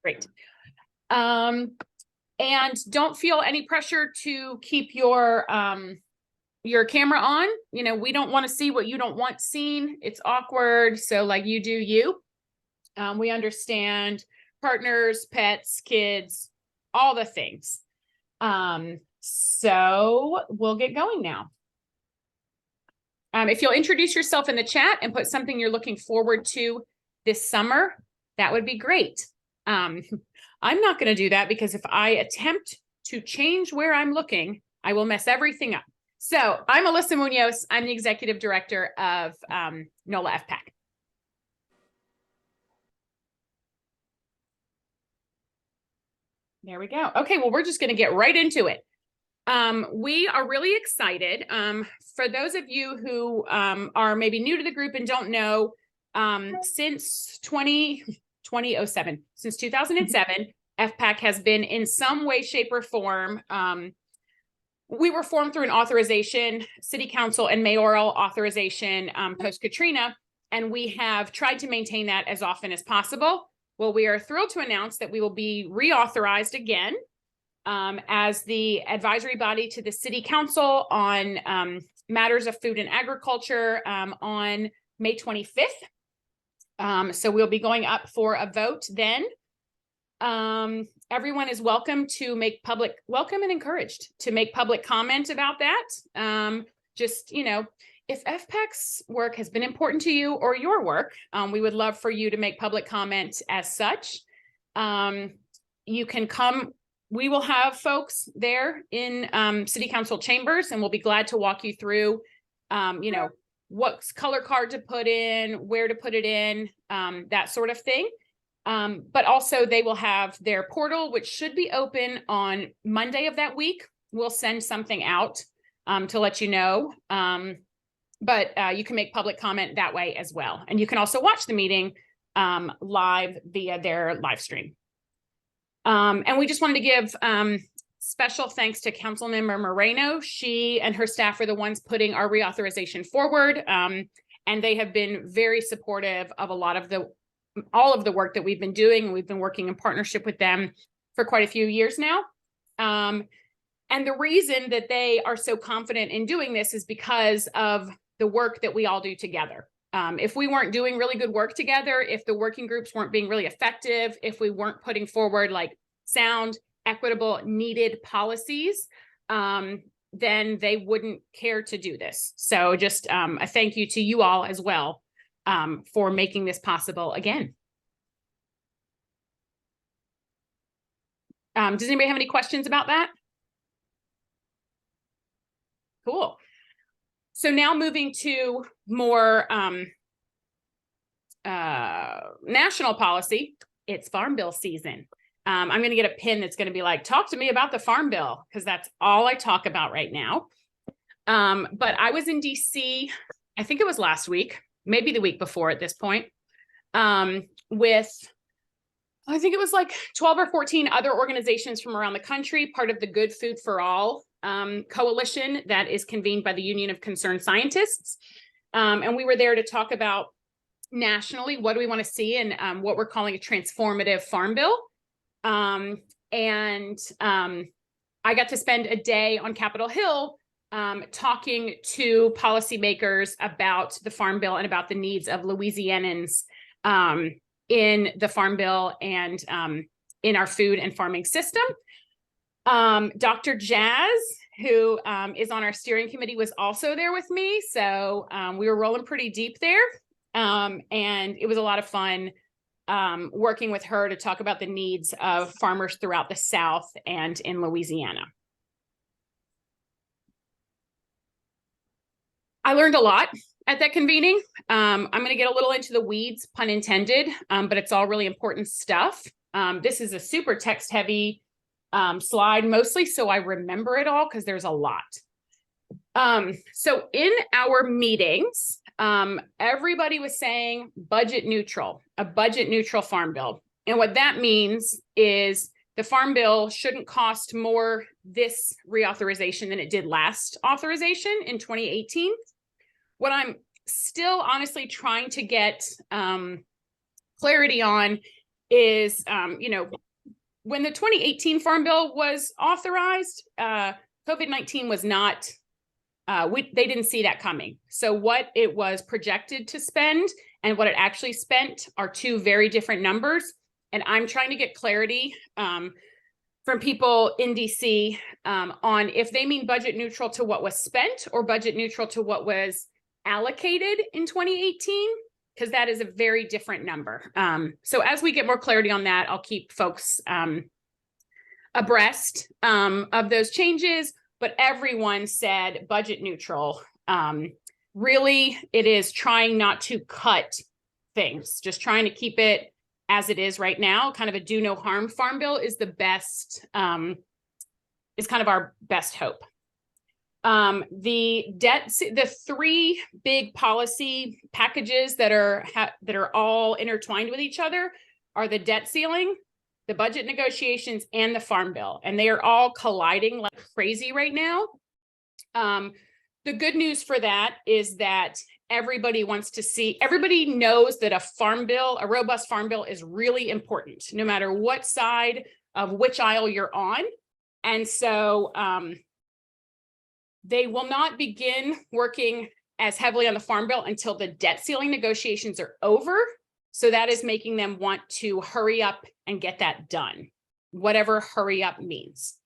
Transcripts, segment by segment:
Great. And don't feel any pressure to keep your camera on. You know, we don't want to see what you don't want seen. It's awkward. So like, you do you. We understand partners, pets, kids, all the things. So we'll get going now. If you'll introduce yourself in the chat and put something you're looking forward to this summer, that would be great. I'm not going to do that because if I attempt to change where I'm looking, I will mess everything up. So I'm Alyssa Munoz. I'm the executive director of NOLA FPAC. There we go. Okay, well, we're just going to get right into it. We are really excited. For those of you who are maybe new to the group and don't know, since 2007, since 2007, FPAC has been in some way, shape, or form. We were formed through an authorization, city council and mayoral authorization post-Katrina, and we have tried to maintain that as often as possible. Well, we are thrilled to announce that we will be reauthorized again as the advisory body to the city council on matters of food and agriculture on May 25th. So we'll be going up for a vote then. Everyone is welcome and encouraged to make public comment about that. Just, you know, if FPAC's work has been important to you or your work, we would love for you to make public comment as such. You can come, we will have folks there in city council chambers, and we'll be glad to walk you through, you know, what color card to put in, where to put it in, that sort of thing. But also they will have their portal, which should be open on Monday of that week. We'll send something out to let you know. But you can make public comment that way as well. And you can also watch the meeting live via their live stream. And we just wanted to give special thanks to Councilmember Moreno. She and her staff are the ones putting our reauthorization forward. And they have been very supportive of all of the work that we've been doing. And we've been working in partnership with them for quite a few years now. And the reason that they are so confident in doing this is because of the work that we all do together. If we weren't doing really good work together, if the working groups weren't being really effective, if we weren't putting forward like sound, equitable, needed policies, then they wouldn't care to do this. So just a thank you to you all as well for making this possible again. Does anybody have any questions about that? Cool. So now moving to more national policy, it's Farm Bill season. I'm going to get a pin that's going to be like, talk to me about the Farm Bill, because that's all I talk about right now. But I was in DC, I think it was last week, maybe the week before at this point, with, I think it was like 12 or 14 other organizations from around the country, part of the Good Food for All coalition that is convened by the Union of Concerned Scientists. And we were there to talk about nationally, what do we want to see in what we're calling a transformative farm bill. I got to spend a day on Capitol Hill talking to policymakers about the farm bill and about the needs of Louisianans in the farm bill and in our food and farming system. Dr. Jazz, who is on our steering committee, was also there with me. So we were rolling pretty deep there. And it was a lot of fun working with her to talk about the needs of farmers throughout the South and in Louisiana. I learned a lot at that convening. I'm going to get a little into the weeds, pun intended, but it's all really important stuff. This is a super text heavy slide mostly, so I remember it all because there's a lot. So in our meetings, everybody was saying budget neutral, a budget neutral farm bill. And what that means is the farm bill shouldn't cost more this reauthorization than it did last authorization in 2018. What I'm still honestly trying to get clarity on is, when the 2018 Farm Bill was authorized, COVID-19 was not, they didn't see that coming. So what it was projected to spend and what it actually spent are two very different numbers. And I'm trying to get clarity from people in DC on if they mean budget neutral to what was spent or budget neutral to what was allocated in 2018, because that is a very different number. So as we get more clarity on that, I'll keep folks abreast of those changes, but everyone said budget neutral. Really, it is trying not to cut things, just trying to keep it as it is right now. Kind of a do no harm Farm Bill is the best, is kind of our best hope. The three big policy packages that are all intertwined with each other are the debt ceiling, the budget negotiations, and the Farm Bill, and they are all colliding like crazy right now. The good news for that is that everybody knows that a robust Farm Bill is really important, no matter what side of which aisle you're on. And so they will not begin working as heavily on the Farm Bill until the debt ceiling negotiations are over. So that is making them want to hurry up and get that done, whatever hurry up means.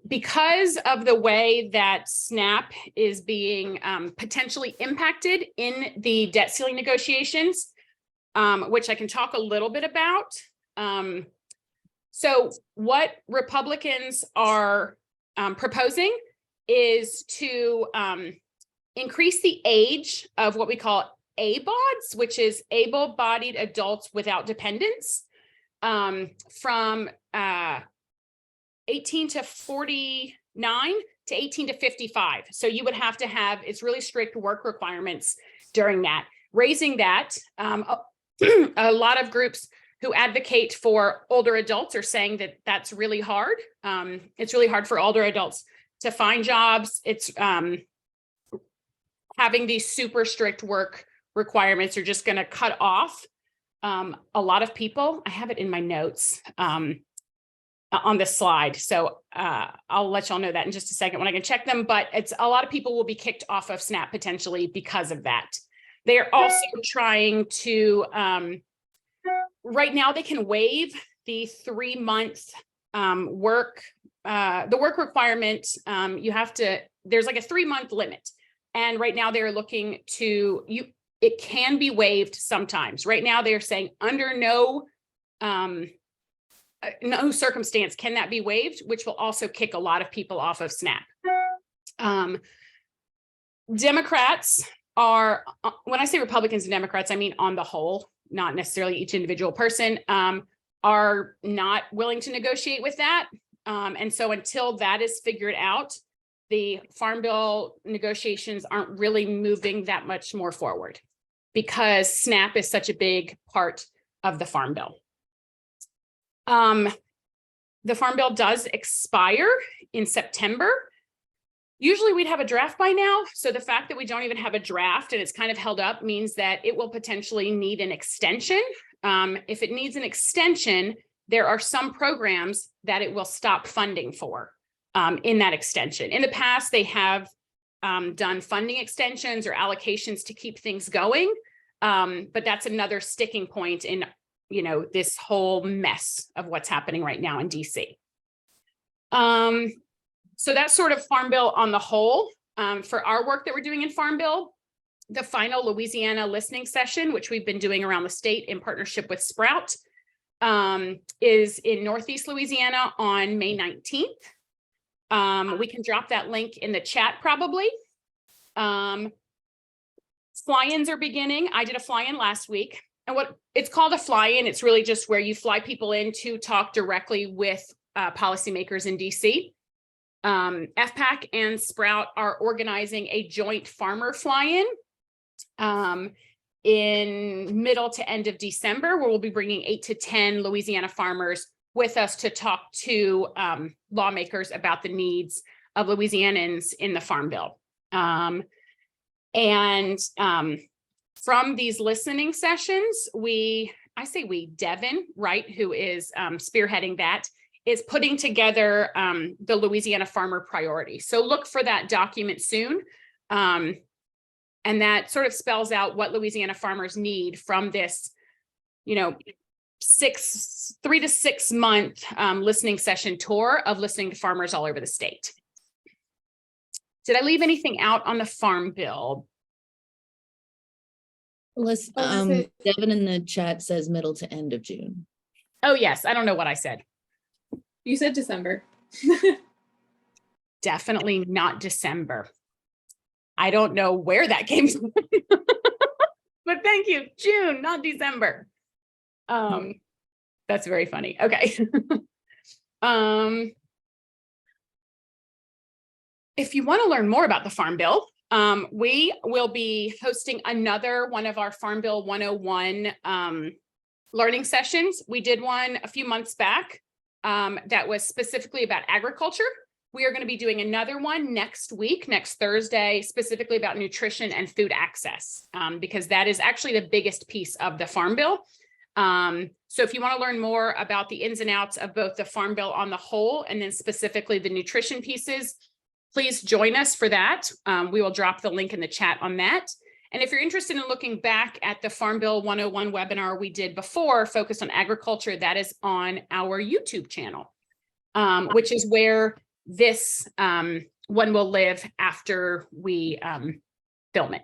Because of the way that SNAP is being potentially impacted in the debt ceiling negotiations, which I can talk a little bit about. So what Republicans are proposing is to increase the age of what we call ABODs, which is able-bodied adults without dependents, from 18 to 49 to 18 to 55. So you would have to have, it's really strict work requirements during that. Raising that, a lot of groups who advocate for older adults are saying that that's really hard. It's really hard for older adults to find jobs. It's having these super strict work requirements are just going to cut off a lot of people. I have it in my notes on this slide. So I'll let y'all know that in just a second when I can check them, but it's a lot of people will be kicked off of SNAP potentially because of that. They are also trying to, right now they can waive the 3-month the work requirement. There's like a 3-month limit. And right now they're looking to, it can be waived sometimes. Right now they're saying under no circumstance can that be waived, which will also kick a lot of people off of SNAP. Democrats are, when I say Republicans and Democrats, I mean on the whole, not necessarily each individual person, are not willing to negotiate with that. And so until that is figured out, the Farm Bill negotiations aren't really moving that much more forward because SNAP is such a big part of the Farm Bill. The Farm Bill does expire in September. Usually we'd have a draft by now. So the fact that we don't even have a draft and it's kind of held up means that it will potentially need an extension. If it needs an extension, there are some programs that it will stop funding for in that extension. In the past, they have done funding extensions or allocations to keep things going. But that's another sticking point in this whole mess of what's happening right now in DC. So that's sort of Farm Bill on the whole. For our work that we're doing in Farm Bill, the final Louisiana listening session, which we've been doing around the state in partnership with Sprout, is in Northeast Louisiana on May 19th. We can drop that link in the chat probably. Fly-ins are beginning. I did a fly-in last week. And what it's called a fly-in, it's really just where you fly people in to talk directly with policymakers in DC. FPAC and Sprout are organizing a joint farmer fly-in in middle to end of December, where we'll be bringing 8 to 10 Louisiana farmers with us to talk to lawmakers about the needs of Louisianans in the Farm Bill. from these listening sessions, Devin, right, who is spearheading that, is putting together the Louisiana Farmer Priority. So look for that document soon. And that sort of spells out what Louisiana farmers need from this, 3 to 6 month listening session tour of listening to farmers all over the state. Did I leave anything out on the Farm Bill? Devin in the chat says middle to end of June. Oh, yes. I don't know what I said. You said December. Definitely not December. I don't know where that came from. But thank you. June, not December. That's very funny. Okay. If you want to learn more about the Farm Bill, we will be hosting another one of our Farm Bill 101 learning sessions. We did one a few months back that was specifically about agriculture. We are going to be doing another one next week, next Thursday, specifically about nutrition and food access, because that is actually the biggest piece of the Farm Bill. So if you want to learn more about the ins and outs of both the Farm Bill on the whole, and then specifically the nutrition pieces, please join us for that. We will drop the link in the chat on that. And if you're interested in looking back at the Farm Bill 101 webinar we did before, focused on agriculture, that is on our YouTube channel, which is where this one will live after we film it.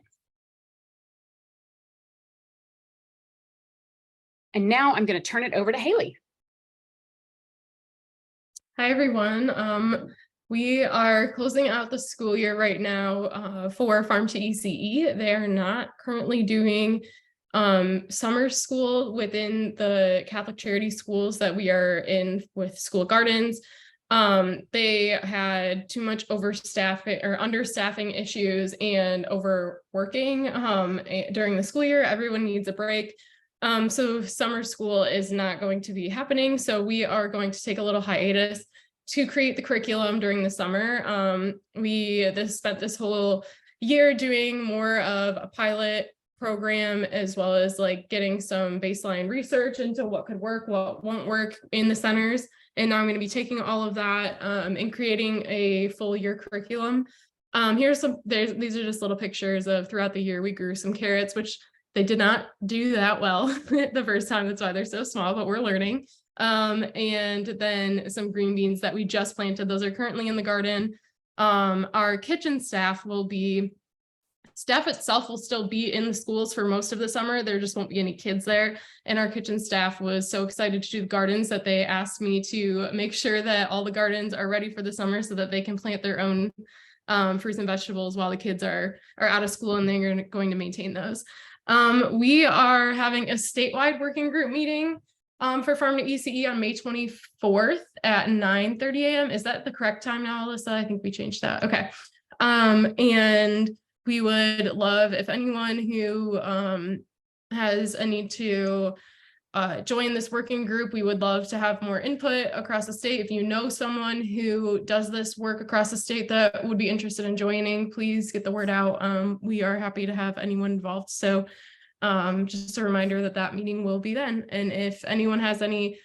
And now I'm going to turn it over to Haley. Hi, everyone. We are closing out the school year right now for Farm to ECE. They are not currently doing summer school within the Catholic charity schools that we are in with school gardens. They had too much overstaffing or understaffing issues and overworking during the school year. Everyone needs a break. So summer school is not going to be happening. So we are going to take a little hiatus to create the curriculum during the summer. We spent this whole year doing more of a pilot program, as well as like getting some baseline research into what could work, what won't work in the centers. And now I'm going to be taking all of that and creating a full year curriculum. These are just little pictures of throughout the year we grew some carrots, which they did not do that well the first time. That's why they're so small, but we're learning. And then some green beans that we just planted. Those are currently in the garden. Our kitchen staff itself will still be in the schools for most of the summer. There just won't be any kids there. And our kitchen staff was so excited to do the gardens that they asked me to make sure that all the gardens are ready for the summer so that they can plant their own fruits and vegetables while the kids are out of school, and they're going to maintain those. We are having a statewide working group meeting for Farm to ECE on May 24th at 9:30 a.m. Is that the correct time now, Alyssa? I think we changed that. Okay. And we would love if anyone who has a need to join this working group. We would love to have more input across the state. If you know someone who does this work across the state that would be interested in joining, please get the word out. We are happy to have anyone involved. So just a reminder that meeting will be then. And if anyone has any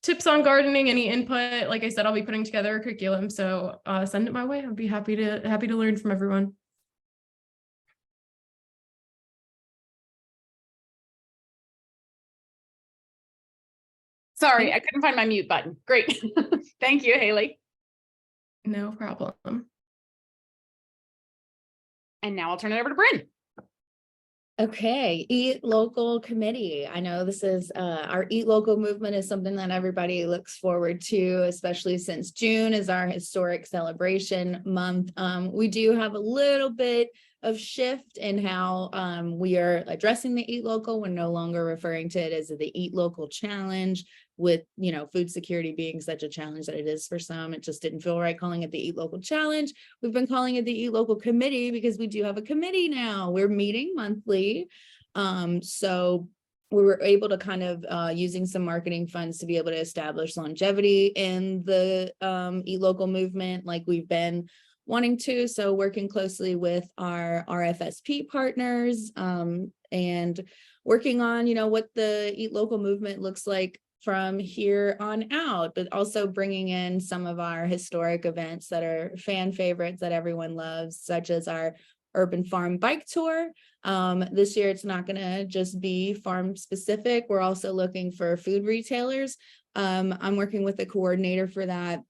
tips on gardening, any input, like I said, I'll be putting together a curriculum. So send it my way. I'd be happy to learn from everyone. Sorry, I couldn't find my mute button. Great. Thank you, Haley. No problem. And now I'll turn it over to Bryn. Okay, Eat Local Committee. I know this is our Eat Local movement is something that everybody looks forward to, especially since June is our historic celebration month. We do have a little bit of shift in how we are addressing the Eat Local. We're no longer referring to it as the Eat Local Challenge, with food security being such a challenge that it is for some. It just didn't feel right calling it the Eat Local Challenge. We've been calling it the Eat Local Committee because we do have a committee now. We're meeting monthly. So we were able to kind of using some marketing funds to be able to establish longevity in the Eat Local movement, like we've been wanting to. So working closely with our FSP partners, and working on, what the Eat Local movement looks like from here on out, but also bringing in some of our historic events that are fan favorites that everyone loves, such as our Urban Farm Bike Tour. This year, it's not going to just be farm specific. We're also looking for food retailers. I'm working with a coordinator for that,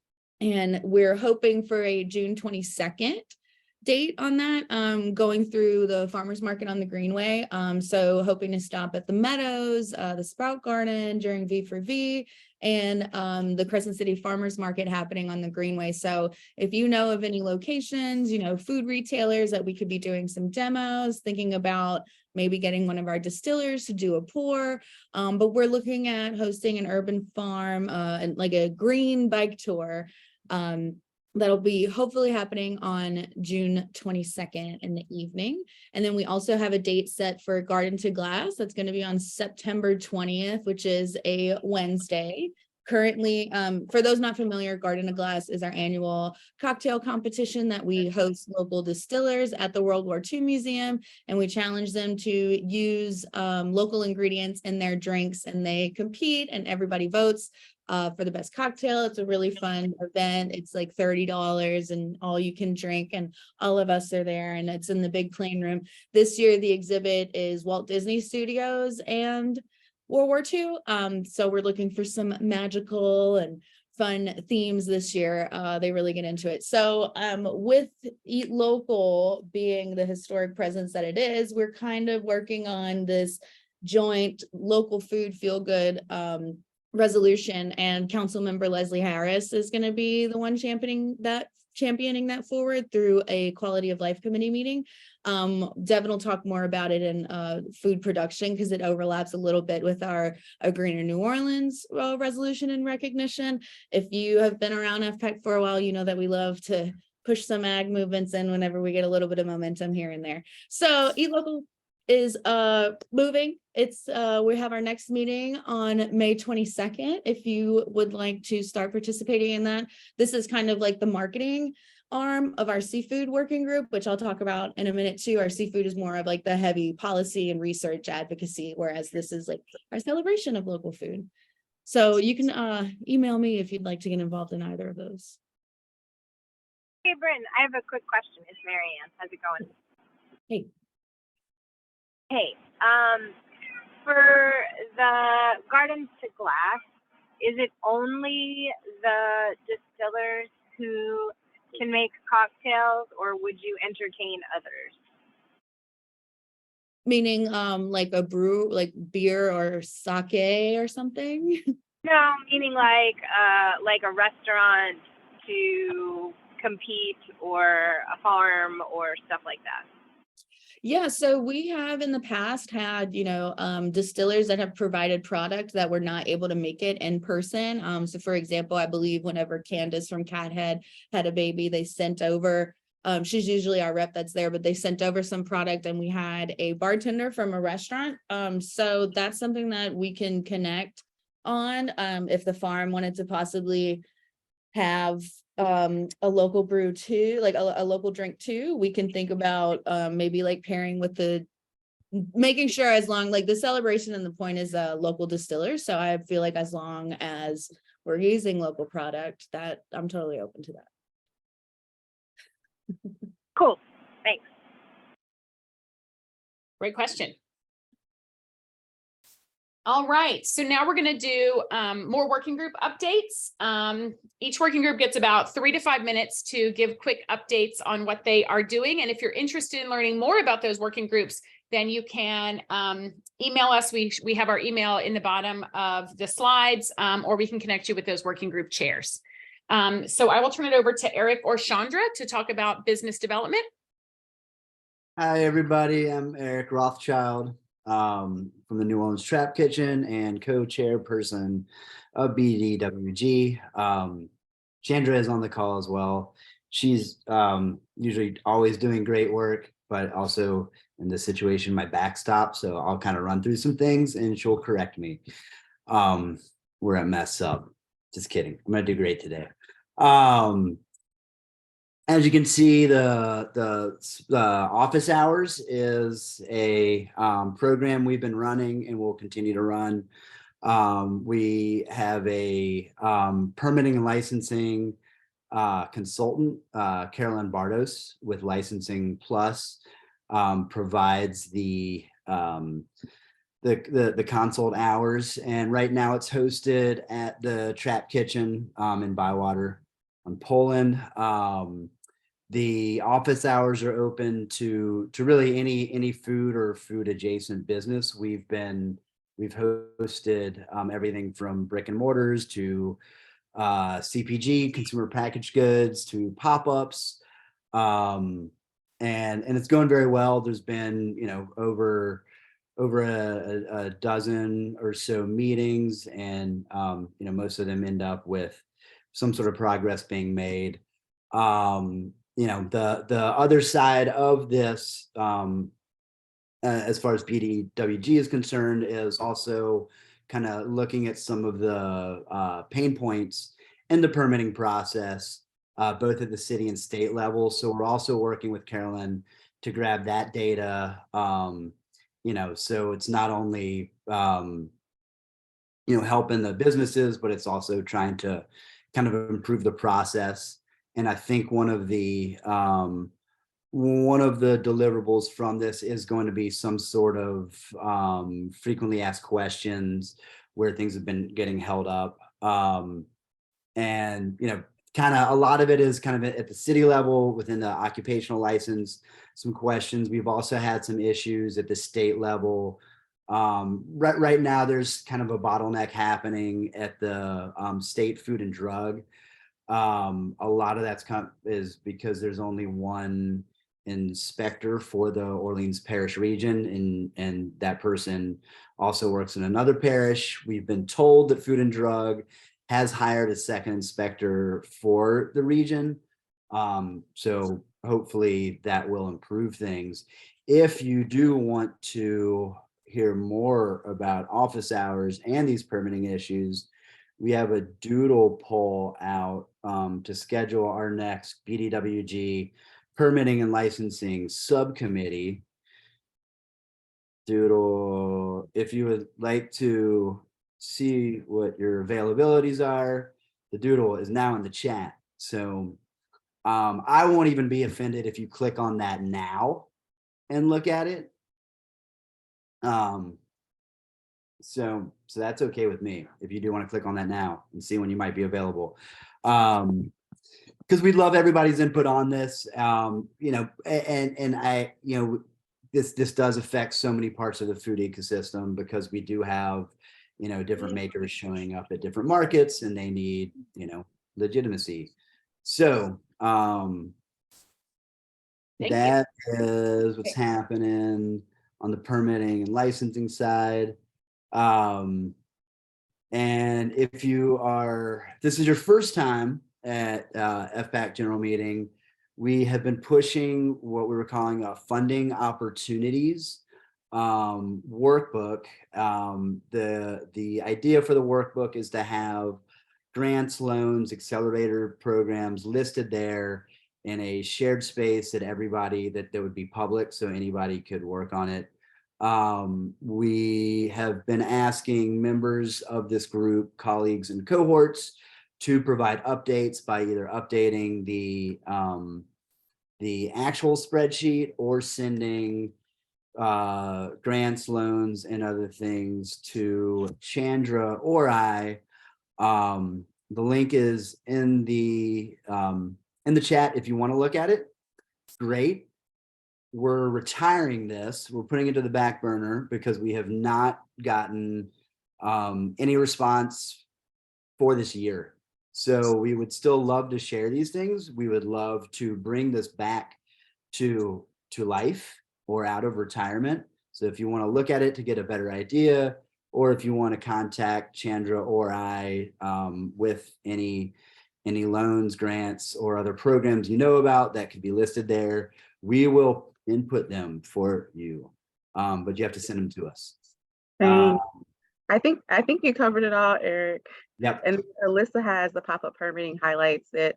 and we're hoping for a June 22nd date on that, going through the farmers market on the Greenway. So hoping to stop at the Meadows, the Sprout Garden during V for V, and the Crescent City Farmers Market happening on the Greenway. So if you know of any locations, food retailers that we could be doing some demos, thinking about maybe getting one of our distillers to do a pour, but we're looking at hosting an urban farm, and like a green bike tour, that'll be hopefully happening on June 22nd in the evening. And then we also have a date set for Garden to Glass. That's going to be on September 20th, which is a Wednesday. Currently, for those not familiar, Garden to Glass is our annual cocktail competition that we host local distillers at the World War II Museum, and we challenge them to use local ingredients in their drinks, and they compete and everybody votes for the best cocktail. It's a really fun event. It's like $30 and all you can drink, and all of us are there, and it's in the big plain room. This year, the exhibit is Walt Disney Studios and World War II. So we're looking for some magical and fun themes this year. They really get into it. So with Eat Local being the historic presence that it is, we're kind of working on this joint local food feel good resolution, and Councilmember Leslie Harris is going to be the one championing that forward through a quality of life committee meeting. Devin will talk more about it in food production, because it overlaps a little bit with our A Greener New Orleans resolution and recognition. If you have been around FPAC for a while, you know that we love to push some ag movements in whenever we get a little bit of momentum here and there. So Eat Local is moving. It's we have our next meeting on May 22nd. If you would like to start participating in that, this is kind of like the marketing arm of our seafood working group, which I'll talk about in a minute too. Our seafood is more of like the heavy policy and research advocacy, whereas this is like our celebration of local food. So you can email me if you'd like to get involved in either of those. Hey, Bryn, I have a quick question. It's Marianne. How's it going? Hey. Hey, for the Gardens to Glass, is it only the distillers who can make cocktails, or would you entertain others? Meaning like a brew, like beer or sake or something? No, meaning like a restaurant to compete, or a farm or stuff like that. Yeah, so we have in the past had, distillers that have provided product that were not able to make it in person. So for example, I believe whenever Candace from Cathead had a baby, they sent over, she's usually our rep that's there, but they sent over some product, and we had a bartender from a restaurant. So that's something that we can connect on. If the farm wanted to possibly have a local brew too, like a local drink too, we can think about maybe like pairing with making sure, as long like the celebration and the point is a local distiller. So I feel like as long as we're using local product, that I'm totally open to that. Cool, thanks. Great question. All right, so now we're going to do more working group updates. Each working group gets about 3 to 5 minutes to give quick updates on what they are doing. And if you're interested in learning more about those working groups, then you can email us. We have our email in the bottom of the slides, or we can connect you with those working group chairs. So I will turn it over to Eric or Chandra to talk about business development. Hi, everybody. I'm Eric Rothschild from the New Orleans Trap Kitchen and co-chairperson of BDWG. Chandra is on the call as well. She's usually always doing great work, but also in this situation, my back stopped. So I'll kind of run through some things and she'll correct me where I mess up. Just kidding. I'm going to do great today. As you can see, the office hours is a program we've been running and will continue to run. We have a permitting and licensing consultant, Carolyn Bardos with Licensing Plus, provides the consult hours, and right now it's hosted at the Trap Kitchen in Bywater on Poland. The office hours are open to really any food or food adjacent business. We've hosted everything from brick and mortars to CPG, consumer packaged goods, to pop-ups, and it's going very well. There's been over a dozen or so meetings, and most of them end up with some sort of progress being made. The other side of this, as far as BDWG is concerned, is also kind of looking at some of the pain points in the permitting process, both at the city and state level. So we're also working with Carolyn to grab that data. So it's not only helping the businesses, but it's also trying to kind of improve the process. And I think one of the deliverables from this is going to be some sort of frequently asked questions where things have been getting held up. And kind of a lot of it is kind of at the city level within the occupational license, some questions. We've also had some issues at the state level. Right now, there's kind of a bottleneck happening at the state food and drug. A lot of that's is because there's only one inspector for the Orleans Parish region, and that person also works in another parish. We've been told that Food and Drug has hired a second inspector for the region. So hopefully that will improve things. If you do want to hear more about office hours and these permitting issues, we have a doodle poll out to schedule our next BDWG permitting and licensing subcommittee. Doodle, if you would like to see what your availabilities are, the doodle is now in the chat. So I won't even be offended if you click on that now and look at it. So that's okay with me if you do want to click on that now and see when you might be available. Because we'd love everybody's input on this. This does affect so many parts of the food ecosystem, because we do have different makers showing up at different markets, and they need legitimacy. So that is what's happening on the permitting and licensing side. And if this is your first time at FPAC general meeting, we have been pushing what we were calling a funding opportunities workbook. The idea for the workbook is to have grants, loans, accelerator programs listed there in a shared space that would be public, so anybody could work on it. We have been asking members of this group, colleagues and cohorts, to provide updates by either updating the actual spreadsheet or sending grants, loans, and other things to Chandra or I. The link is in the chat if you want to look at it. Great. We're retiring this. We're putting it to the back burner because we have not gotten any response for this year. So we would still love to share these things. We would love to bring this back to life or out of retirement. So if you want to look at it to get a better idea, or if you want to contact Chandra or I with any loans, grants, or other programs about that could be listed there, we will input them for you. But you have to send them to us. I think you covered it all, Eric. Yep. And Alyssa has the pop-up permitting highlights that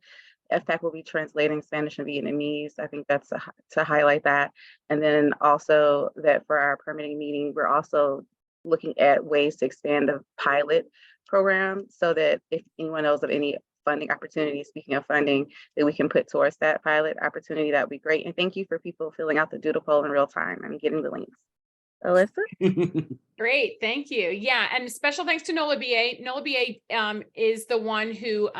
FPAC will be translating Spanish and Vietnamese. I think that's to highlight that. And then also that for our permitting meeting, we're also looking at ways to expand the pilot program so that if anyone knows of any funding opportunities, speaking of funding, that we can put towards that pilot opportunity, that would be great. And thank you for people filling out the doodle poll in real time and getting the links. Alyssa? Great, thank you. Yeah, and special thanks to Nola BA. Nola BA is the one who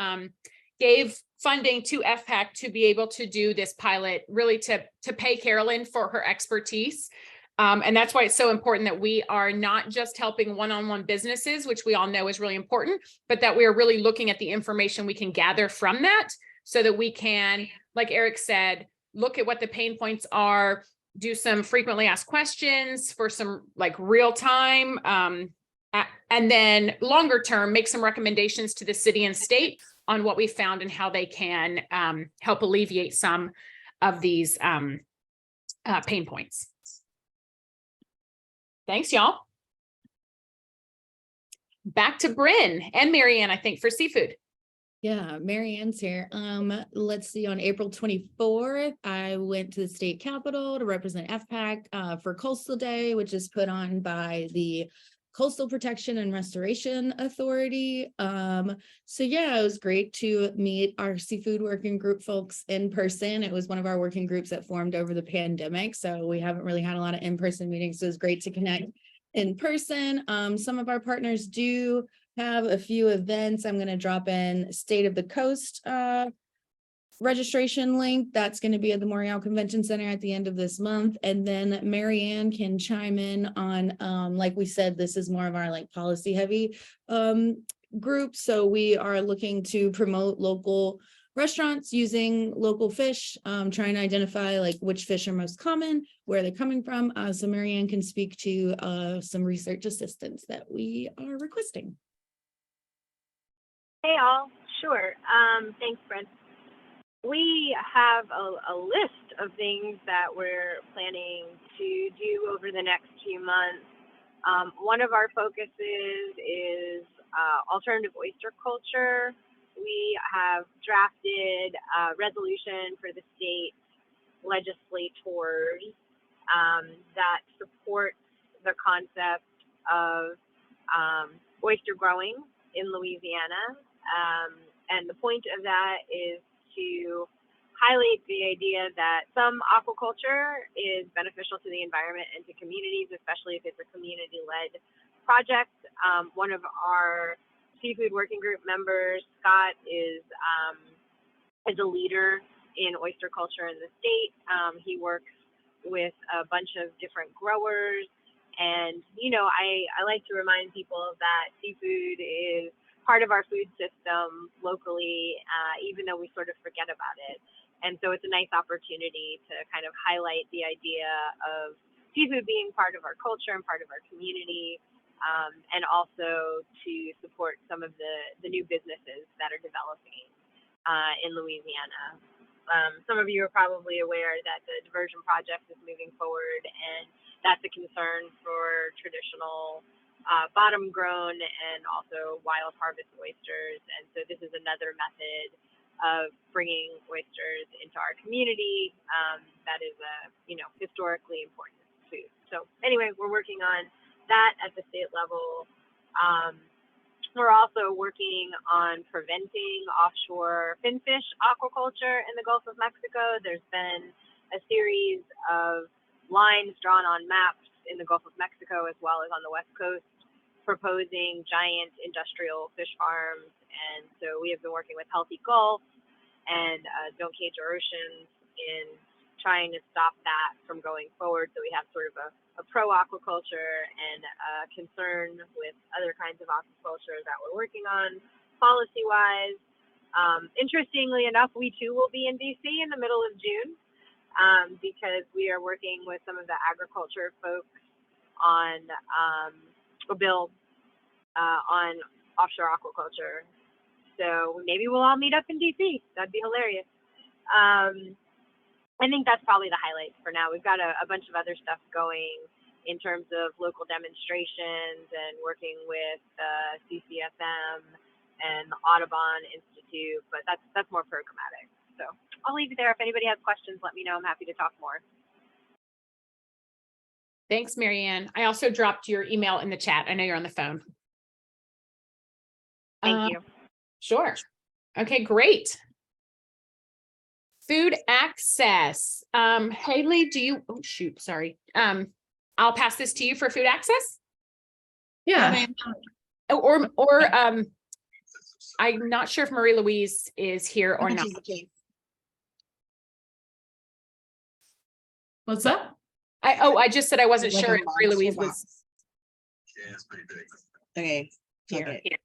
gave funding to FPAC to be able to do this pilot, really to pay Carolyn for her expertise. And that's why it's so important that we are not just helping one-on-one businesses, which we all know is really important, but that we are really looking at the information we can gather from that so that we can, like Eric said, look at what the pain points are, do some frequently asked questions for some like real time, and then longer term, make some recommendations to the city and state on what we found and how they can help alleviate some of these pain points. Thanks, y'all. Back to Bryn and Marianne, I think, for seafood. Yeah, Marianne's here. Let's see, on April 24th, I went to the state capitol to represent FPAC for Coastal Day, which is put on by the Coastal Protection and Restoration Authority. So yeah, it was great to meet our seafood working group folks in person. It was one of our working groups that formed over the pandemic, so we haven't really had a lot of in-person meetings, so it was great to connect in person. Some of our partners do have a few events. I'm going to drop in State of the Coast registration link. That's going to be at the Montreal Convention Center at the end of this month. And then Marianne can chime in on, like we said, this is more of our like policy heavy group. So we are looking to promote local restaurants using local fish, trying to identify like which fish are most common, where they're coming from. So Marianne can speak to some research assistance that we are requesting. Hey all, sure. Thanks, Brent. We have a list of things that we're planning to do over the next few months. One of our focuses is alternative oyster culture. We have drafted a resolution for the state legislators that supports the concept of oyster growing in Louisiana. And the point of that is to highlight the idea that some aquaculture is beneficial to the environment and to communities, especially if it's a community-led project. One of our seafood working group members, Scott, is a leader in oyster culture in the state. He works with a bunch of different growers. And, you know, I like to remind people that seafood is part of our food system locally, even though we sort of forget about it. And so it's a nice opportunity to kind of highlight the idea of seafood being part of our culture and part of our community, and also to support some of the new businesses that are developing in Louisiana. Some of you are probably aware that the diversion project is moving forward, and that's a concern for traditional bottom grown and also wild harvest oysters. And so this is another method of bringing oysters into our community that is a, you know, historically important food. So anyway, we're working on that at the state level. We're also working on preventing offshore finfish aquaculture in the Gulf of Mexico. There's been a series of lines drawn on maps in the Gulf of Mexico as well as on the West Coast, proposing giant industrial fish farms. And so we have been working with Healthy Gulf and Don't Cage Our Oceans in trying to stop that from going forward. So we have sort of a pro aquaculture and a concern with other kinds of aquaculture that we're working on policy wise. Interestingly enough, we too will be in DC in the middle of June because we are working with some of the agriculture folks on a bill on offshore aquaculture. So maybe we'll all meet up in DC. That'd be hilarious. I think that's probably the highlight for now. We've got a bunch of other stuff going in terms of local demonstrations and working with CCSM and the Audubon Institute, but that's more programmatic. So I'll leave it there. If anybody has questions, let me know. I'm happy to talk more. Thanks, Marianne. I also dropped your email in the chat. I know you're on the phone. Thank you. Sure. Okay, great. Food access. Haley, do you, oh shoot, sorry. I'll pass this to you for food access. Yeah. Or I'm not sure if Marie Louise is here or not. What's that? I just said I wasn't Like sure a if Marie Louise monster was. Okay. Yeah. Okay.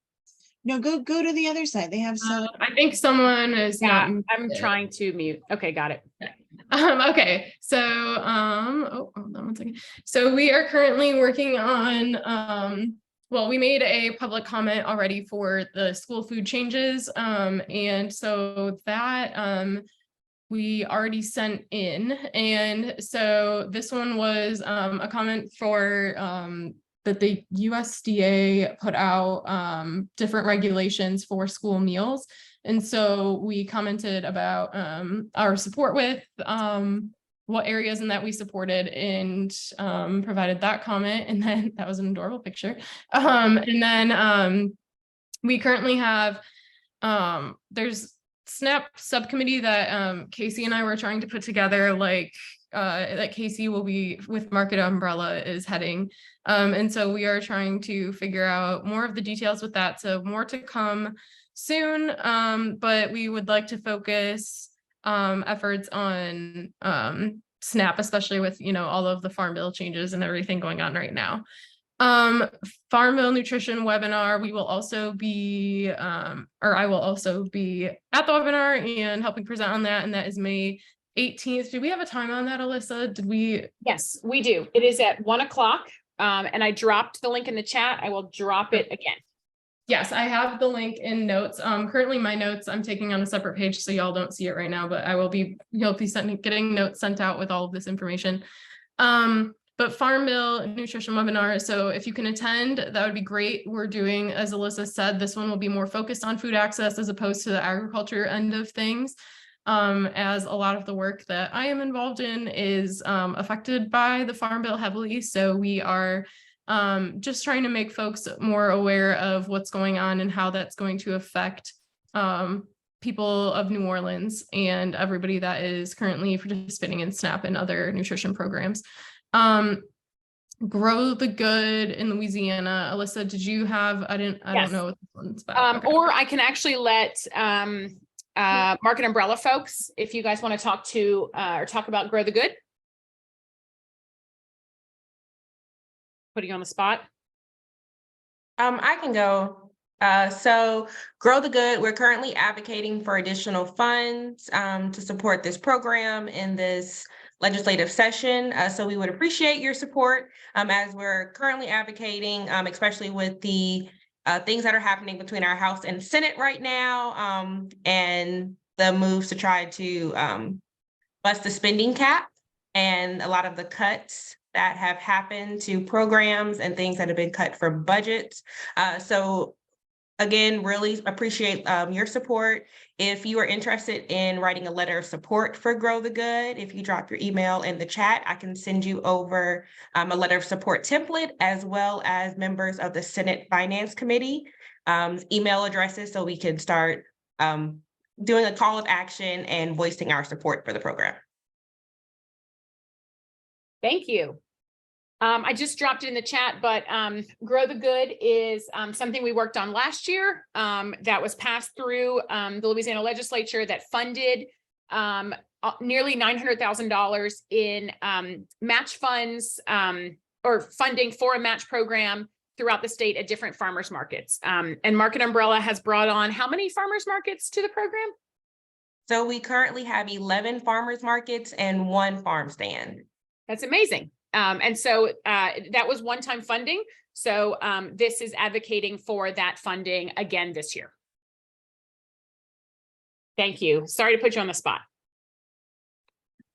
No, go to the other side. They have some. I think someone is Yeah, not. I'm trying to mute. Okay, got it. Okay, so oh, hold on one second. So we are currently working on well, we made a public comment already for the school food changes. And so that we already sent in. And so this one was a comment for that the USDA put out different regulations for school meals. And so we commented about our support with what areas and that we supported and provided that comment. And then that was an adorable picture. And then we currently have, there's SNAP subcommittee that Casey and I were trying to put together, like that Casey will be with Market Umbrella is heading. And so we are trying to figure out more of the details with that. So more to come soon. But we would like to focus efforts on SNAP, especially with, you know, all of the Farm Bill changes and everything going on right now. Farm Bill nutrition webinar, we will also be, or I will also be at the webinar and helping present on that. And that is May 18th. Do we have a time on that, Alyssa? Did we? Yes, we do. It is at 1 o'clock. And I dropped the link in the chat. I will drop it again. Yes, I have the link in notes. Currently my notes I'm taking on a separate page, so y'all don't see it right now, but I will be, you'll be getting notes sent out with all of this information. But Farm Bill nutrition webinar. So if you can attend, that would be great. We're doing, as Alyssa said, this one will be more focused on food access as opposed to the agriculture end of things. As a lot of the work that I am involved in is affected by the Farm Bill heavily. So we are just trying to make folks more aware of what's going on and how that's going to affect people of New Orleans and everybody that is currently participating in SNAP and other nutrition programs. Grow the Good in Louisiana. Alyssa, did you have, I don't know what this one's about. Okay. Or I can actually let Market Umbrella folks, if you guys want to talk to or talk about Grow the Good. Putting you on the spot. I can go. So Grow the Good, we're currently advocating for additional funds to support this program in this legislative session. So we would appreciate your support as we're currently advocating, especially with the things that are happening between our House and Senate right now, and the moves to try to bust the spending cap and a lot of the cuts that have happened to programs and things that have been cut from budgets. So again, really appreciate your support. If you are interested in writing a letter of support for Grow the Good, if you drop your email in the chat, I can send you over a letter of support template, as well as members of the Senate Finance Committee email addresses, so we can start doing a call of action and voicing our support for the program. Thank you. I just dropped it in the chat, but Grow the Good is something we worked on last year that was passed through the Louisiana legislature that funded nearly $900,000 in match funds or funding for a match program throughout the state at different farmers markets. And Market Umbrella has brought on how many farmers markets to the program? So we currently have 11 farmers markets and 1 farm stand. That's amazing. And so that was one-time funding. So this is advocating for that funding again this year. Thank you. Sorry to put you on the spot.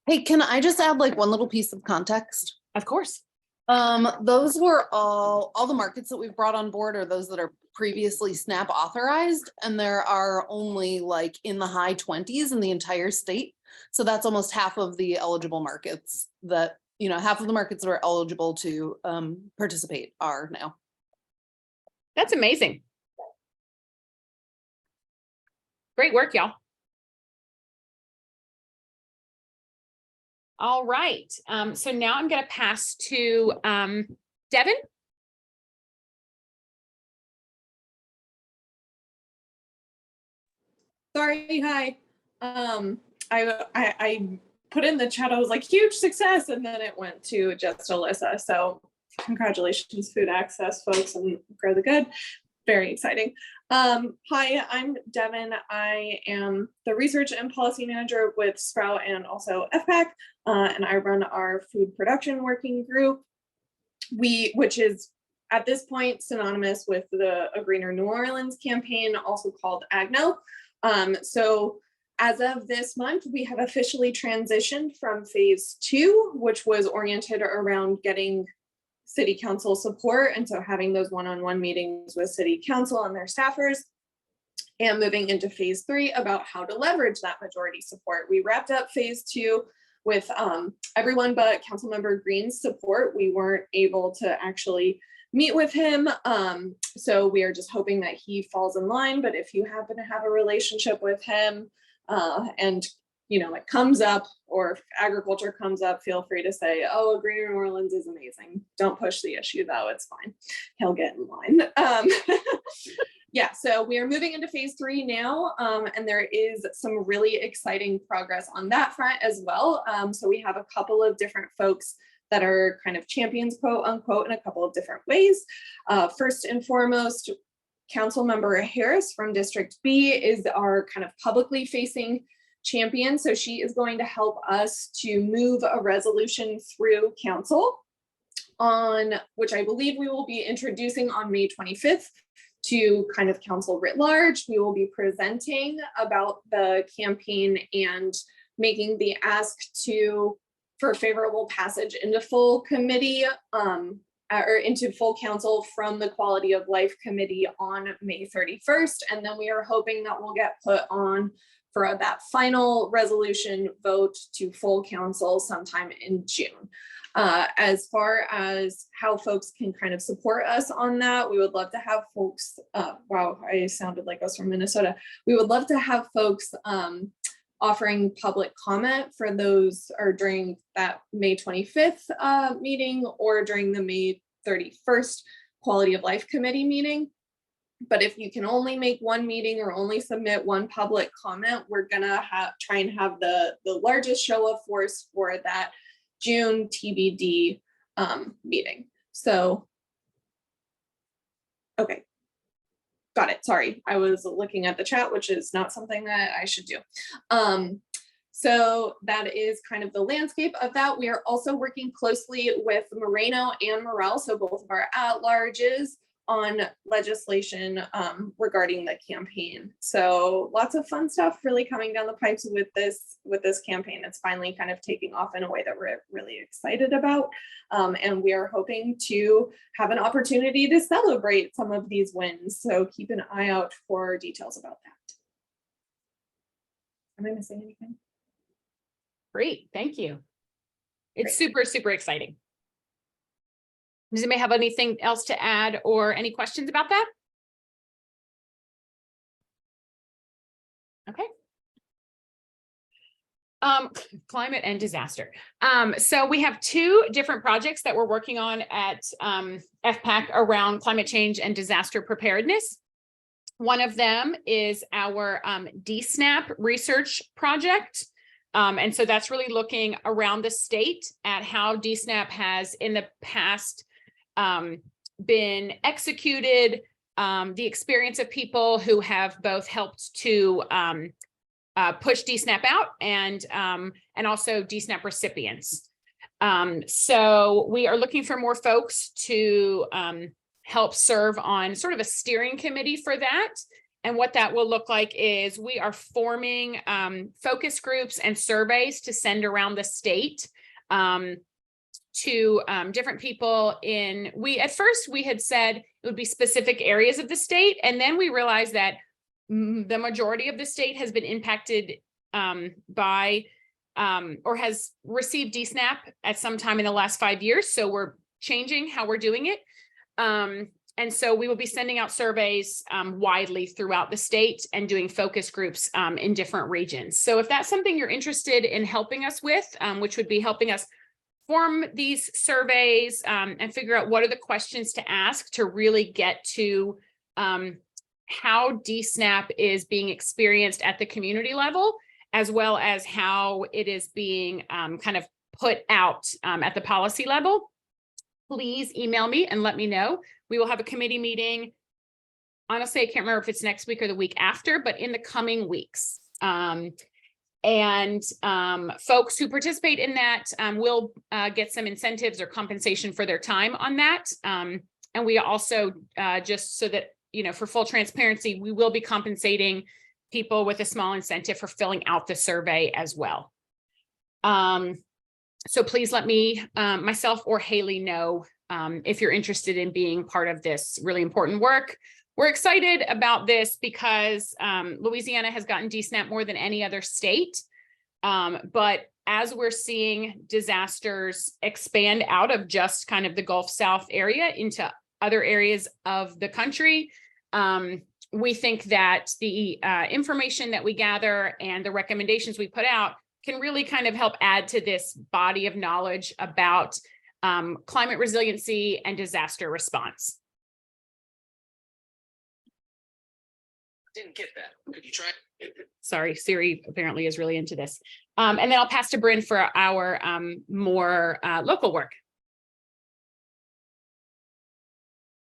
Hey, can I just add like one little piece of context? Of course. Those were all the markets that we've brought on board are those that are previously SNAP authorized, and there are only like in the high 20s in the entire state. So that's almost half of the eligible markets that, half of the markets that are eligible to participate are now. That's amazing. Great work, y'all. All right. So now I'm going to pass to Devin. Sorry, hi. I put in the chat, I was like, huge success, and then it went to just Alyssa. So congratulations, Food Access folks, and Grow the Good. Very exciting. Hi, I'm Devin. I am the Research and Policy Manager with Sprout and also FPAC, and I run our Food Production Working Group, which is at this point synonymous with the A Greener New Orleans campaign, also called AGNO. So as of this month, we have officially transitioned from phase 2, which was oriented around getting city council support. And so having those one-on-one meetings with city council and their staffers, and moving into phase 3 about how to leverage that majority support. We wrapped up phase 2 with everyone but Councilmember Green's support. We weren't able to actually meet with him. So we are just hoping that he falls in line. But if you happen to have a relationship with him and it comes up, or if agriculture comes up, feel free to say, oh, Greener New Orleans is amazing. Don't push the issue though, it's fine. He'll get in line. Yeah, so we are moving into phase 3 now, and there is some really exciting progress on that front as well. So we have a couple of different folks that are kind of champions, quote unquote, in a couple of different ways. First and foremost, Councilmember Harris from District B is our kind of publicly facing champion. So she is going to help us to move a resolution through council on which I believe we will be introducing on May 25th to kind of council writ large. We will be presenting about the campaign and making the ask for favorable passage into full committee or into full council from the Quality of Life Committee on May 31st. And then we are hoping that we'll get put on for that final resolution vote to full council sometime in June. As far as how folks can kind of support us on that, we would love to have folks, wow, I sounded like I was from Minnesota. We would love to have folks offering public comment for those, or during that May 25th meeting, or during the May 31st Quality of Life Committee meeting. But if you can only make one meeting or only submit one public comment, we're gonna try and have the largest show of force for that June TBD meeting. So, okay, got it. Sorry, I was looking at the chat, which is not something that I should do. So that is kind of the landscape of that. We are also working closely with Moreno and Morrell, so both of our at-larges, on legislation regarding the campaign. So lots of fun stuff really coming down the pipes with this campaign. It's finally kind of taking off in a way that we're really excited about. And we are hoping to have an opportunity to celebrate some of these wins. So keep an eye out for details about that. Am I missing anything? Great, thank you. It's super, super exciting. Does anybody have anything else to add or any questions about that? Okay. Climate and disaster. So we have two different projects that we're working on at FPAC around climate change and disaster preparedness. One of them is our DSNAP research project. And so that's really looking around the state at how DSNAP has in the past been executed, the experience of people who have both helped to push DSNAP out and also DSNAP recipients. So we are looking for more folks to help serve on sort of a steering committee for that. And what that will look like is we are forming focus groups and surveys to send around the state to different people at first we had said it would be specific areas of the state. And then we realized that the majority of the state has been impacted by or has received DSNAP at some time in the last 5 years. So we're changing how we're doing it. And so we will be sending out surveys widely throughout the state and doing focus groups in different regions. So if that's something you're interested in helping us with, which would be helping us form these surveys and figure out what are the questions to ask to really get to how DSNAP is being experienced at the community level, as well as how it is being kind of put out at the policy level, please email me and let me know. We will have a committee meeting. Honestly, I can't remember if it's next week or the week after, but in the coming weeks. Folks who participate in that will get some incentives or compensation for their time on that. And we also, just so that, for full transparency, we will be compensating people with a small incentive for filling out the survey as well. So please let me, myself or Haley know if you're interested in being part of this really important work. We're excited about this because Louisiana has gotten DSNAP more than any other state. But as we're seeing disasters expand out of just kind of the Gulf South area into other areas of the country, we think that the information that we gather and the recommendations we put out can really kind of help add to this body of knowledge about climate resiliency and disaster response. Didn't get that. Could you try? Sorry, Siri apparently is really into this. And then I'll pass to Bryn for our more local work.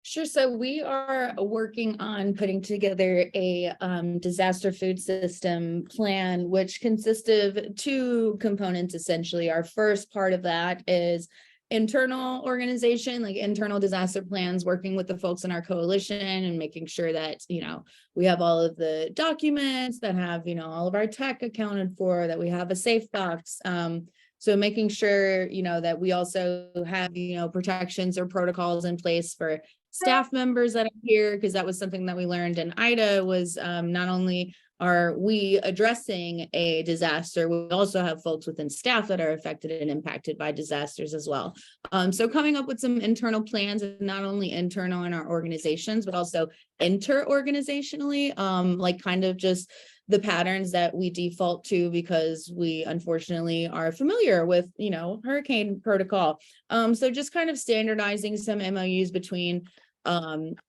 Sure. So we are working on putting together a disaster food system plan, which consists of two components, essentially. Our first part of that is internal organization, like internal disaster plans, working with the folks in our coalition and making sure that, we have all of the documents that have, all of our tech accounted for, that we have a safe box. So making sure, that we also have, protections or protocols in place for staff members that are here, because that was something that we learned in Ida was not only are we addressing a disaster, we also have folks within staff that are affected and impacted by disasters as well. So coming up with some internal plans, and not only internal in our organizations, but also inter-organizationally, like kind of just the patterns that we default to because we unfortunately are familiar with, hurricane protocol. So just kind of standardizing some MOUs between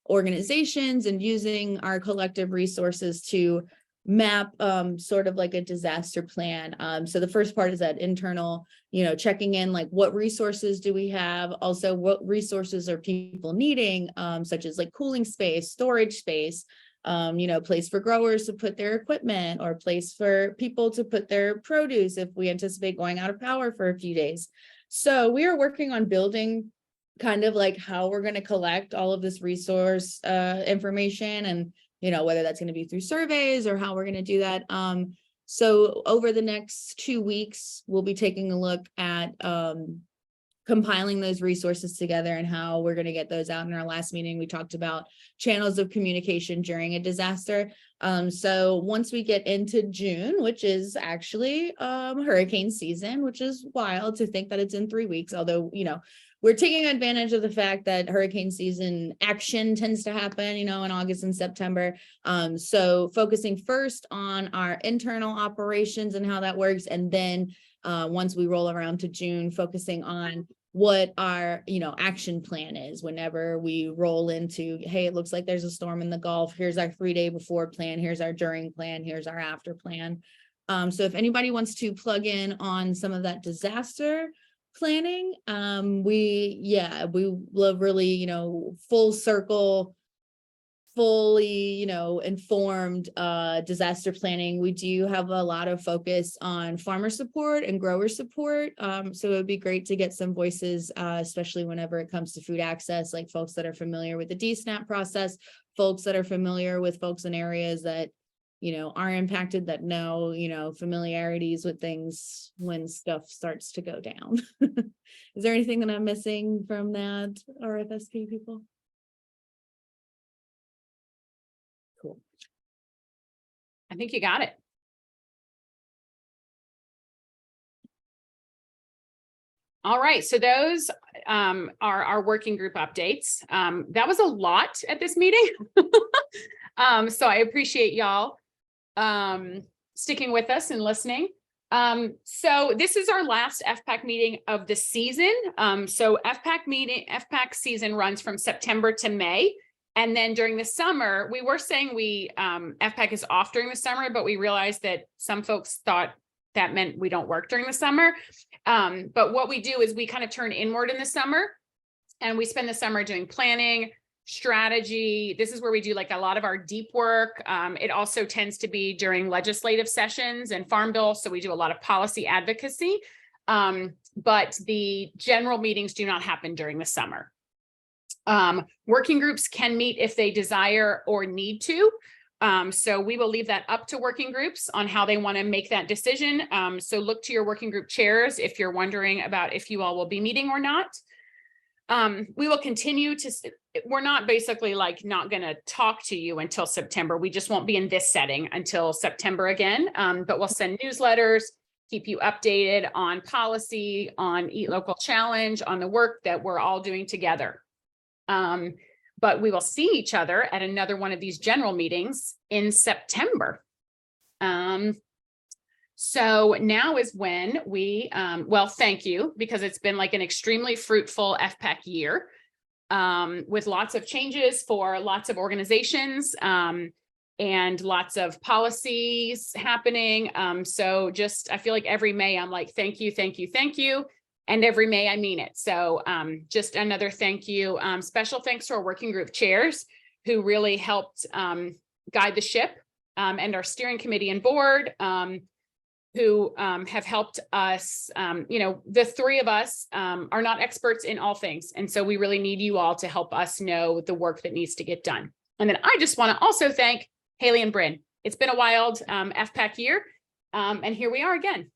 organizations and using our collective resources to map sort of like a disaster plan. So the first part is that internal, checking in, like what resources do we have? Also, what resources are people needing, such as like cooling space, storage space, place for growers to put their equipment, or place for people to put their produce if we anticipate going out of power for a few days. So we are working on building kind of like how we're going to collect all of this resource information, and whether that's going to be through surveys or how we're going to do that. So over the next 2 weeks, we'll be taking a look at compiling those resources together and how we're going to get those out. In our last meeting, we talked about channels of communication during a disaster. So once we get into June, which is actually hurricane season, which is wild to think that it's in 3 weeks, although, we're taking advantage of the fact that hurricane season action tends to happen, in August and September. So focusing first on our internal operations and how that works. And then once we roll around to June, focusing on what our, action plan is whenever we roll into, hey, it looks like there's a storm in the Gulf. Here's our 3-day before plan. Here's our during plan. Here's our after plan. So if anybody wants to plug in on some of that disaster planning, we love really, full circle, fully, informed disaster planning. We do have a lot of focus on farmer support and grower support. So it would be great to get some voices, especially whenever it comes to food access, like folks that are familiar with the DSNAP process, folks that are familiar with folks in areas that, are impacted, that know, familiarities with things when stuff starts to go down. Is there anything that I'm missing from that, RFSP people? Cool. I think you got it. All right, so those are our working group updates. That was a lot at this meeting. So I appreciate y'all sticking with us and listening. So this is our last FPAC meeting of the season. So FPAC season runs from September to May. And then during the summer, we were saying FPAC is off during the summer, but we realized that some folks thought that meant we don't work during the summer. But what we do is we kind of turn inward in the summer, and we spend the summer doing planning, strategy. This is where we do like a lot of our deep work. It also tends to be during legislative sessions and Farm Bill. So we do a lot of policy advocacy. But the general meetings do not happen during the summer. Working groups can meet if they desire or need to. So we will leave that up to working groups on how they want to make that decision. So look to your working group chairs if you're wondering about if you all will be meeting or not. We will continue to, we're not basically like not going to talk to you until September. We just won't be in this setting until September again. But we'll send newsletters, keep you updated on policy, on Eat Local Challenge, on the work that we're all doing together. But we will see each other at another one of these general meetings in September. So now is when we, well, thank you, because it's been like an extremely fruitful FPAC year with lots of changes for lots of organizations and lots of policies happening. So just, I feel like every May I'm like, thank you, thank you, thank you. And every May I mean it. So just another thank you. Special thanks to our working group chairs who really helped guide the ship, and our steering committee and board who have helped us. The three of us are not experts in all things. And so we really need you all to help us know the work that needs to get done. And then I just want to also thank Haley and Bryn. It's been a wild FPAC year. And here we are again.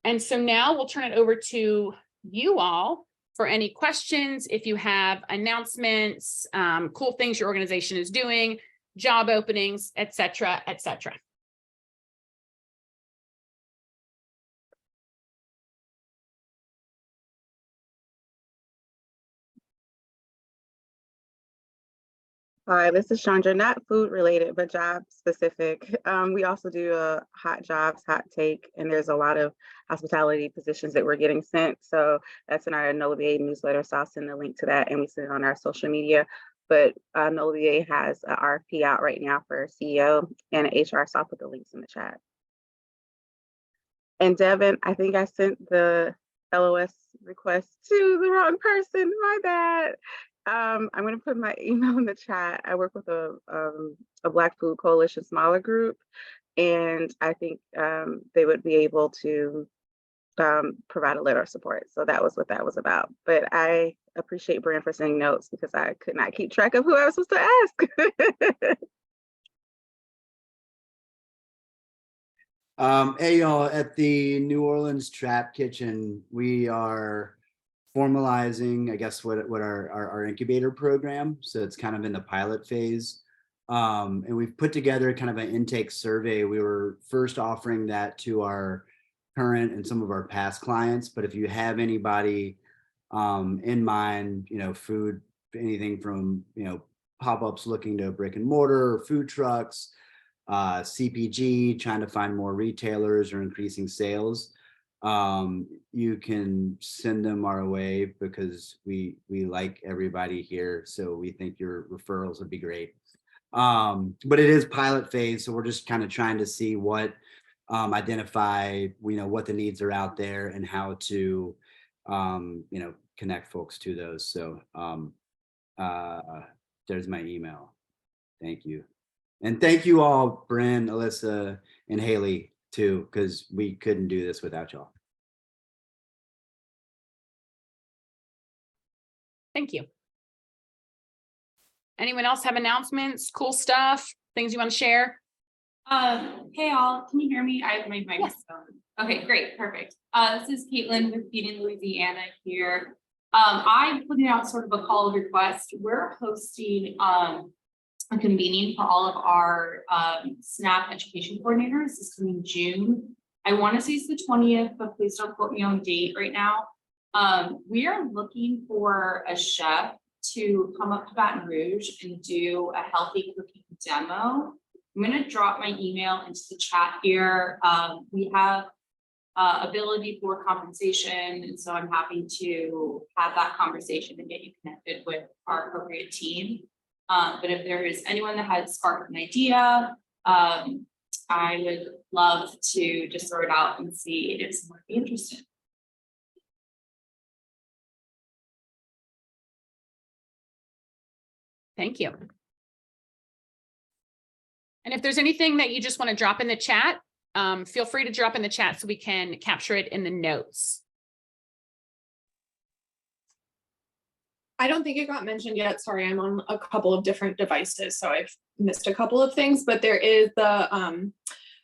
And so now we'll turn it over to you all for any questions. If you have announcements, cool things your organization is doing, job openings, et cetera, et cetera. Hi, this is Chandra, not food related, but job specific. We also do a hot jobs, hot take, and there's a lot of hospitality positions that we're getting sent. So that's in our NOLA VA newsletter. So I'll send the link to that, and we send it on our social media. But NOLA VA has an RFP out right now for CEO and HR. So I'll put the links in the chat. And Devin, I think I sent the LOS request to the wrong person. My bad. I'm going to put my email in the chat. I work with a Black Food Coalition smaller group, and I think they would be able to provide a letter of support. So that was what that was about. But I appreciate Bryn for sending notes because I could not keep track of who I was supposed to ask. Hey y'all, at the New Orleans Trap Kitchen, we are formalizing, I guess, what our incubator program. So it's kind of in the pilot phase. And we've put together kind of an intake survey. We were first offering that to our current and some of our past clients. But if you have anybody in mind, food, anything from, pop-ups looking to brick and mortar, or food trucks, CPG, trying to find more retailers or increasing sales, you can send them our way because we like everybody here. So we think your referrals would be great. But it is pilot phase. So we're just kind of trying to see what, identify, what the needs are out there and how to, connect folks to those. So there's my email. Thank you. And thank you all, Bryn, Alyssa, and Haley too, because we couldn't do this without y'all. Thank you. Anyone else have announcements, cool stuff, things you want to share? Hey all, can you hear me? I have my microphone. Okay, great, perfect. This is Caitlin with Feeding Louisiana here. I'm putting out sort of a call of request. We're hosting a convening for all of our SNAP education coordinators. This coming June. I want to say it's the 20th, but please don't quote me on the date right now. We are looking for a chef to come up to Baton Rouge and do a healthy cooking demo. I'm going to drop my email into the chat here. We have ability for compensation, and so I'm happy to have that conversation and get you connected with our appropriate team. But if there is anyone that has sparked an idea, I would love to just throw it out and see if someone would be interested. Thank you. And if there's anything that you just want to drop in the chat, feel free to drop in the chat so we can capture it in the notes. I don't think it got mentioned yet. Sorry, I'm on a couple of different devices, so I've missed a couple of things, but there is the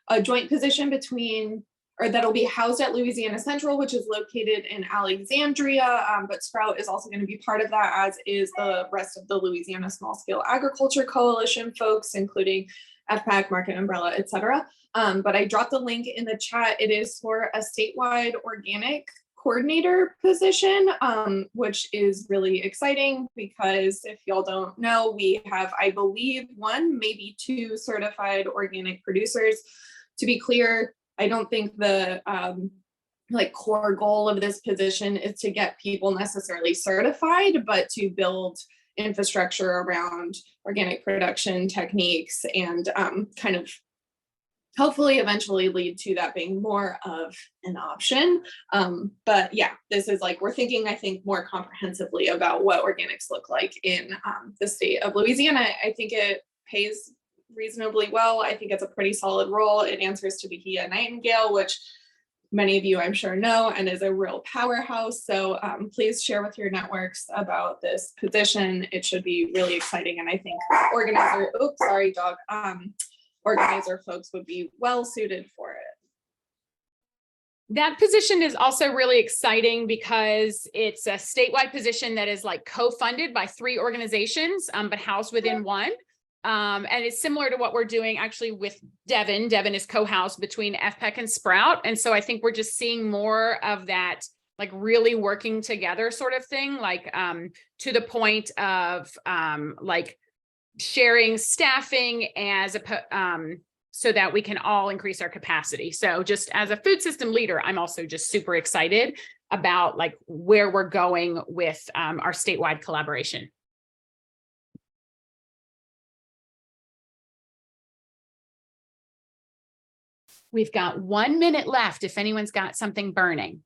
a joint position between, or that'll be housed at Louisiana Central, which is located in Alexandria, but Sprout is also going to be part of that, as is the rest of the Louisiana Small Scale Agriculture Coalition folks, including FPAC, Market Umbrella, etc. But I dropped the link in the chat. It is for a statewide organic coordinator position, which is really exciting because if y'all don't know, we have, I believe, 1, maybe 2 certified organic producers. To be clear, I don't think the like core goal of this position is to get people necessarily certified, but to build infrastructure around organic production techniques and kind of hopefully eventually lead to that being more of an option. But yeah, this is like, we're thinking, I think, more comprehensively about what organics look like in the state of Louisiana. I think it pays reasonably well. I think it's a pretty solid role. It answers to Bahia Nightingale, which many of you I'm sure know, and is a real powerhouse. So please share with your networks about this position. It should be really exciting. And I think organizer folks would be well suited for it. That position is also really exciting because it's a statewide position that is like co-funded by 3 organizations, but housed within one. And it's similar to what we're doing actually with Devon. Devon is co-housed between FPAC and Sprout. And so I think we're just seeing more of that, like really working together sort of thing, like to the point of like sharing staffing as a so that we can all increase our capacity. So just as a food system leader, I'm also just super excited about like where we're going with our statewide collaboration. We've got 1 minute left if anyone's got something burning.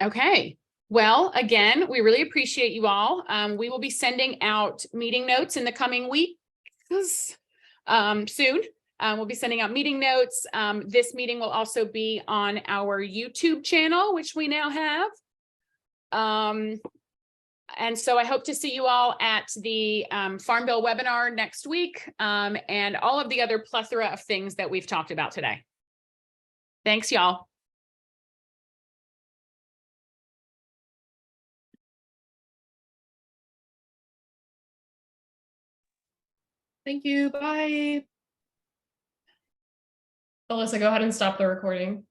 Okay. Well, again, we really appreciate you all. We will be sending out meeting notes in the coming weeks soon. We'll be sending out meeting notes. This meeting will also be on our YouTube channel, which we now have. And so I hope to see you all at the Farm Bill webinar next week, and all of the other plethora of things that we've talked about today. Thanks, y'all. Thank you. Bye. Alyssa, go ahead and stop the recording.